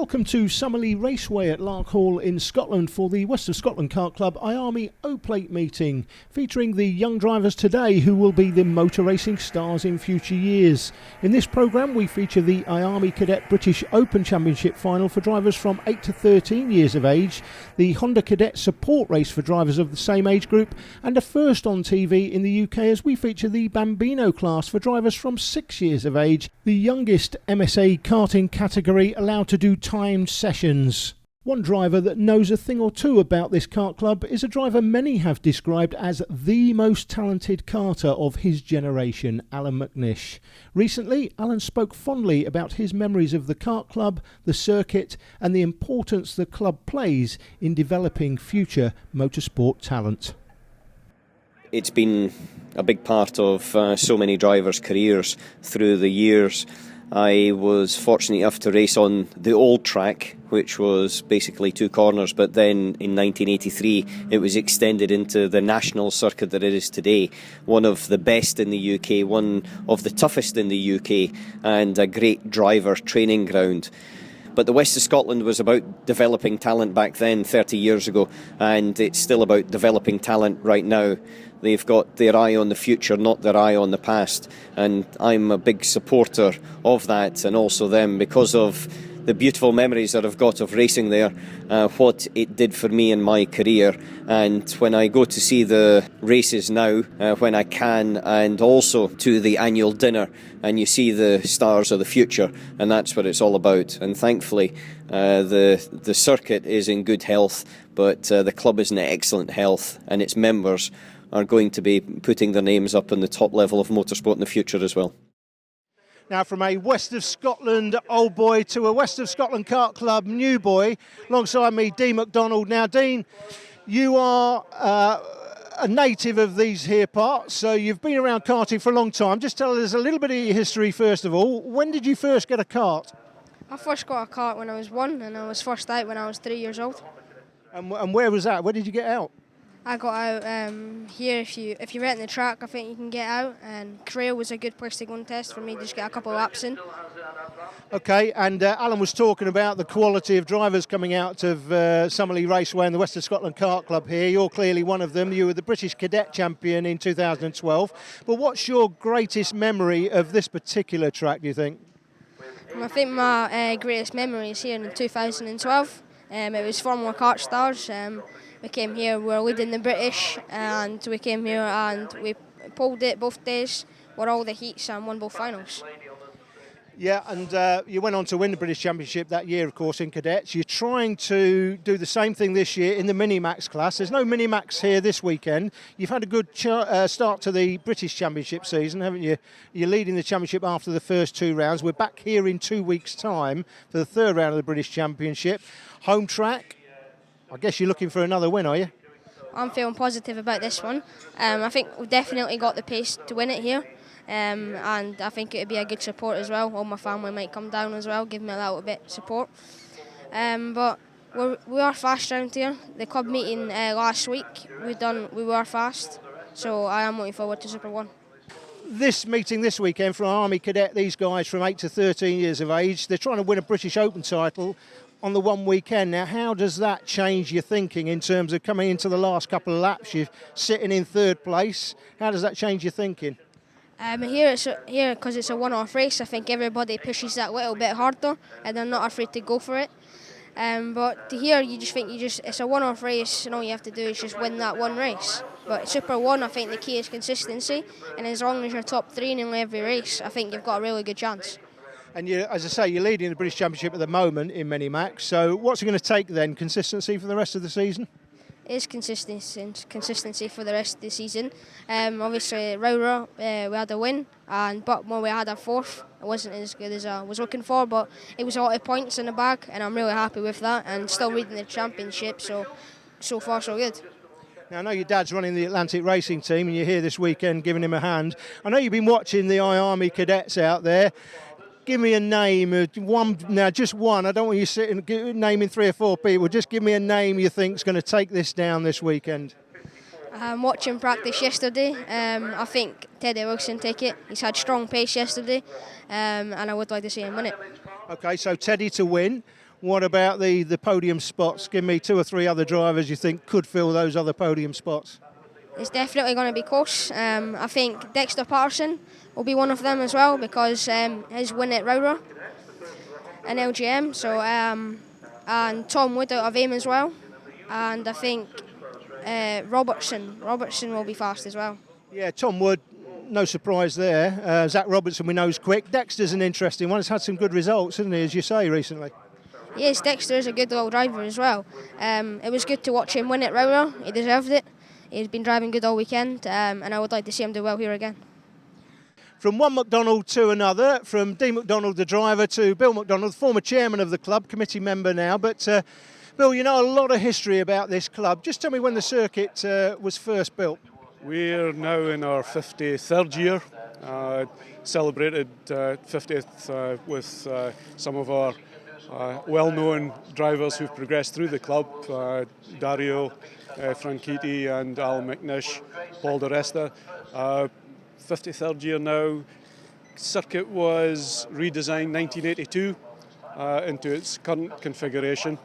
Welcome to Summerley Raceway at Lark Hall in Scotland for the West of Scotland Kart Club IAME O-Plate meeting, featuring the young drivers today who will be the motor racing stars in future years. In this programme we feature the IAME Cadet British Open Championship final for drivers from 8 to 13 years of age, the Honda Cadet support race for drivers of the same age group, and a first on TV in the UK as we feature the Bambino class for drivers from 6 years of age, the youngest MSA karting category allowed to do timed sessions. One driver that knows a thing or two about this kart club is a driver many have described as the most talented karter of his generation, Allan McNish. Recently, Allan spoke fondly about his memories of the kart club, the circuit, and the importance the club plays in developing future motorsport talent. It's been a big part of so many drivers' careers through the years. I was fortunate enough to race on the old track, which was basically two corners, but then in 1983 it was extended into the national circuit that it is today. One of the best in the UK, one of the toughest in the UK, and a great driver training ground. But the West of Scotland was about developing talent back then, 30 years ago, and it's still about developing talent right now. They've got their eye on the future, not their eye on the past, and I'm a big supporter of that, and also them, because of the beautiful memories that I've got of racing there, what it did for me in my career. And when I go to see the races now, when I can, and also to the annual dinner, and you see the stars of the future, and that's what it's all about. And thankfully the circuit is in good health, but the club is in excellent health, and its members are going to be putting their names up in the top level of motorsport in the future as well. Now, from a West of Scotland old boy to a West of Scotland Kart Club new boy, alongside me, Dean McDonald. Now, Dean, you are a native of these here parts, so you've been around karting for a long time. Just tell us a little bit of your history, first of all. When did you first get a kart? I first got a kart when I was 1, and I was first out when I was 3 years old. And where was that? Where did you get out? I got out here. If you rent the track, I think you can get out. And Crail was a good place to go and test for me to just get a couple of laps in. Okay, and Allan was talking about the quality of drivers coming out of Summerley Raceway and the West of Scotland Kart Club here. You're clearly one of them. You were the British Cadet Champion in 2012. But what's your greatest memory of this particular track, do you think? I think my greatest memory is here in 2012. It was Formula Kart Stars. We came here, we were leading the British, and we came here and we pulled it both days, won all the heats and won both finals. Yeah, and you went on to win the British Championship that year, of course, in cadets. You're trying to do the same thing this year in the Minimax class. There's no Minimax here this weekend. You've had a good start to the British Championship season, haven't you? You're leading the championship after the first 2 rounds. We're back here in 2 weeks' time for the third round of the British Championship. Home track. I guess you're looking for another win, are you? I'm feeling positive about this one. I think we've definitely got the pace to win it here. And I think it would be a good support as well. All my family might come down as well, give me a little bit of support. But we are fast around here. The club meeting last week, we were fast. So I am looking forward to Super 1. This meeting this weekend for Army Cadet, these guys from 8 to 13 years of age, they're trying to win a British Open title on the one weekend. Now, how does that change your thinking in terms of coming into the last couple of laps? You're sitting in third place. How does that change your thinking? Here, because it's a one-off race, I think everybody pushes that little bit harder and they're not afraid to go for it. But here, you just think it's a one-off race, and all you have to do is just win that one race. But Super 1, I think the key is consistency, and as long as you're top 3 in every race, I think you've got a really good chance. And you, as I say, you're leading the British Championship at the moment in Minimax. So what's it going to take then? Consistency for the rest of the season? It is consistency for the rest of the season. Obviously, Rowra, we had a win, and Buckmore we had a 4th. It wasn't as good as I was looking for, but it was a lot of points in the bag, and I'm really happy with that. And still leading the championship, so far so good. Now, I know your dad's running the Atlantic Racing team, and you're here this weekend giving him a hand. I know you've been watching the IAME cadets out there. Give me a name, one now, just one. I don't want you sitting naming 3 or 4 people. Just give me a name you think's going to take this down this weekend. Watching practice yesterday, I think Teddy Wilson take it. He's had strong pace yesterday, and I would like to see him win it. Okay, so Teddy to win. What about the podium spots? Give me 2 or 3 other drivers you think could fill those other podium spots. It's definitely going to be close. I think Dexter Patterson will be one of them as well because his win at Rowra and LGM. So and Tom Wood out of AIM as well, and I think Robertson will be fast as well. Yeah, Tom Wood, no surprise there. Zach Robertson we know is quick. Dexter's an interesting one. He's had some good results, hasn't he, as you say, recently? Yes, Dexter is a good little driver as well. It was good to watch him win at Rowra. He deserved it. He's been driving good all weekend, and I would like to see him do well here again. From one McDonald to another, from Dean McDonald, the driver, to Bill McDonald, former chairman of the club, committee member now. But Bill, you know a lot of history about this club. Just tell me when the circuit was first built. We're now in our 53rd year, celebrated 50th with some of our well-known drivers who've progressed through the club, Dario Franchitti and Allan McNish, Paul De Resta. 53rd year now. Circuit was redesigned 1982 into its current configuration,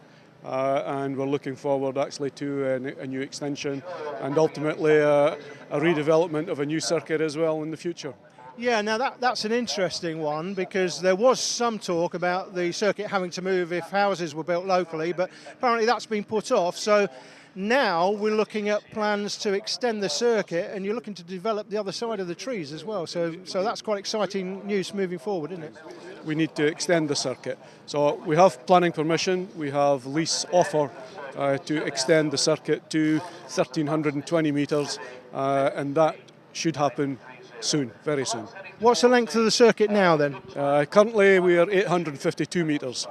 and we're looking forward actually to a new extension and ultimately a redevelopment of a new circuit as well in the future. Yeah, now that's an interesting one because there was some talk about the circuit having to move if houses were built locally, but apparently that's been put off. So now we're looking at plans to extend the circuit, and you're looking to develop the other side of the trees as well. So that's quite exciting news moving forward, isn't it? We need to extend the circuit. So we have planning permission, we have lease offer to extend the circuit to 1,320 metres, and that should happen soon, very soon. What's the length of the circuit now then? Currently we are 852 metres.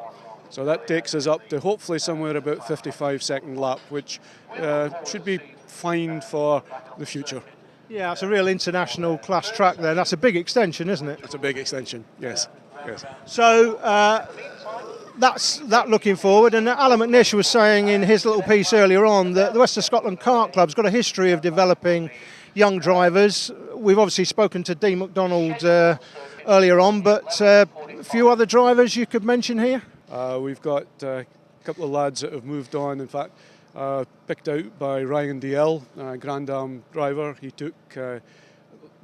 So that takes us up to hopefully somewhere about 55-second lap, which should be fine for the future. Yeah, it's a real international class track there. That's a big extension, isn't it? It's a big extension, yes. So that's that looking forward. And Allan McNish was saying in his little piece earlier on that the West of Scotland Kart Club's got a history of developing young drivers. We've obviously spoken to Dean McDonald earlier on, but a few other drivers you could mention here? We've got a couple of lads that have moved on, in fact, picked out by Ryan DL, Grand Am driver. He took,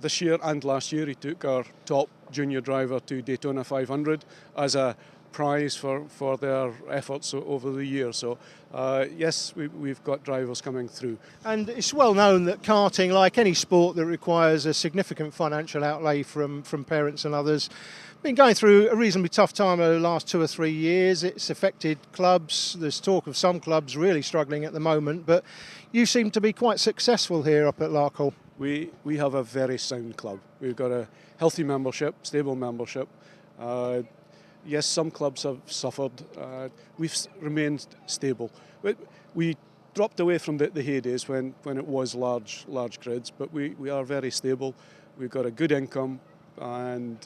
this year and last year, he took our top junior driver to Daytona 500 as a prize for their efforts over the year. So yes, we've got drivers coming through. And it's well known that karting, like any sport that requires a significant financial outlay from parents and others, been going through a reasonably tough time over the last 2 or 3 years. It's affected clubs. There's talk of some clubs really struggling at the moment, but you seem to be quite successful here up at Larkhall. We have a very sound club. We've got a healthy membership, stable membership. Yes, some clubs have suffered. We've remained stable. We dropped away from the heydays when it was large grids, but we are very stable. We've got a good income, and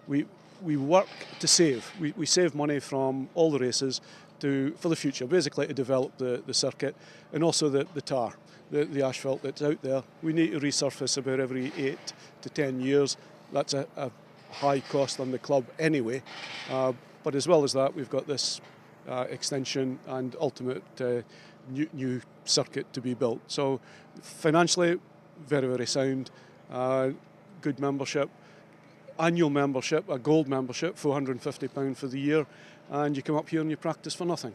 we work to save. We save money from all the races for the future, basically to develop the circuit and also the tar, the asphalt that's out there. We need to resurface about every 8 to 10 years. That's a high cost on the club anyway. But as well as that, we've got this extension and ultimate new circuit to be built. So financially, very, very sound. Good membership. Annual membership, a gold membership, £450 for the year, and you come up here and you practice for nothing.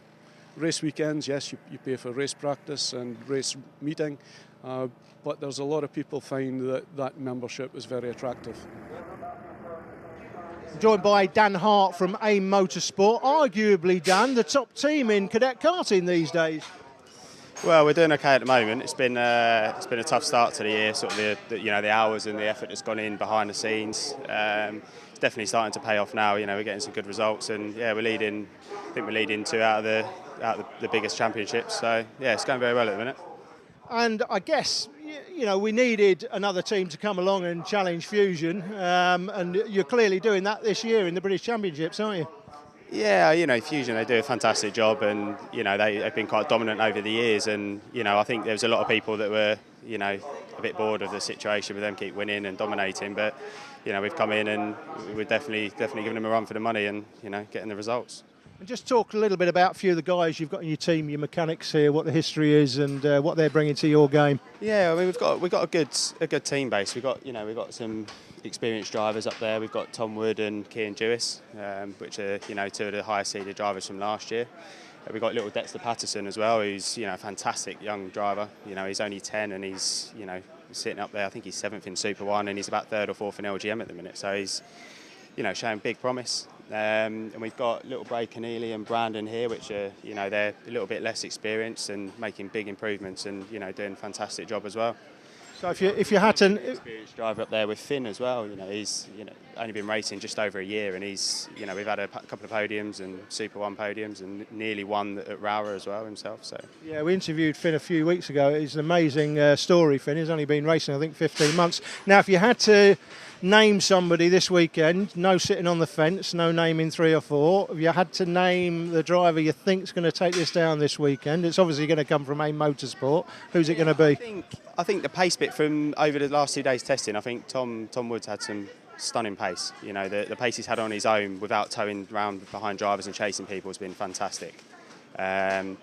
Race weekends, yes, you pay for race practice and race meeting, but there's a lot of people find that membership is very attractive. Joined by Dan Hart from AIM Motorsport, arguably, Dan, the top team in cadet karting these days. Well, we're doing okay at the moment. It's been a tough start to the year. Sort of the hours and the effort that's gone in behind the scenes. It's definitely starting to pay off now. We're getting some good results, and yeah, we're leading. I think we're leading 2 out of the biggest championships. So yeah, it's going very well at the minute. And I guess we needed another team to come along and challenge Fusion, and you're clearly doing that this year in the British Championships, aren't you? Yeah, Fusion, they do a fantastic job, and they've been quite dominant over the years, and I think there was a lot of people that were a bit bored of the situation with them keep winning and dominating, but we've come in and we're definitely giving them a run for the money and getting the results. And just talk a little bit about a few of the guys you've got in your team, your mechanics here, what the history is, and what they're bringing to your game. Yeah, I mean we've got a good team base. We've got some experienced drivers up there. We've got Tom Wood and Cian Jewis, which are two of the highest seeded drivers from last year. We've got little Dexter Patterson as well, who's a fantastic young driver. He's only 10 and he's sitting up there. I think he's 7th in Super 1 and he's about 3rd or 4th in LGM at the minute. So he's showing big promise. And we've got little Bray Keneally and Brandon here, which are they're a little bit less experienced and making big improvements and doing a fantastic job as well. So if you had to, experienced driver up there with Finn as well. He's only been racing just over a year, and he's we've had a couple of podiums and Super 1 podiums, and nearly won at Rower as well himself. So yeah, we interviewed Finn a few weeks ago. It's an amazing story. Finn, he's only been racing I think 15 months now. If you had to name somebody this weekend, no sitting on the fence, no naming 3 or 4. If you had to name the driver you think's going to take this down this weekend, it's obviously going to come from AIM Motorsport. Who's it going to be? I think the pace bit from over the last 2 days testing, I think Tom Woods had some stunning pace. The pace he's had on his own without towing around behind drivers and chasing people has been fantastic. Cian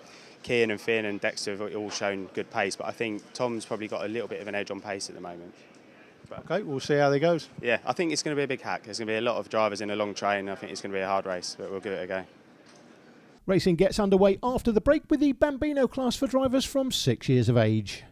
and Finn and Dexter have all shown good pace, but I think Tom's probably got a little bit of an edge on pace at the moment. Okay, we'll see how that goes. Yeah, I think it's going to be a big hack. There's going to be a lot of drivers in a long train. I think it's going to be a hard race, but we'll give it a go. Racing gets underway after the break with the Bambino class for drivers from 6 years of age.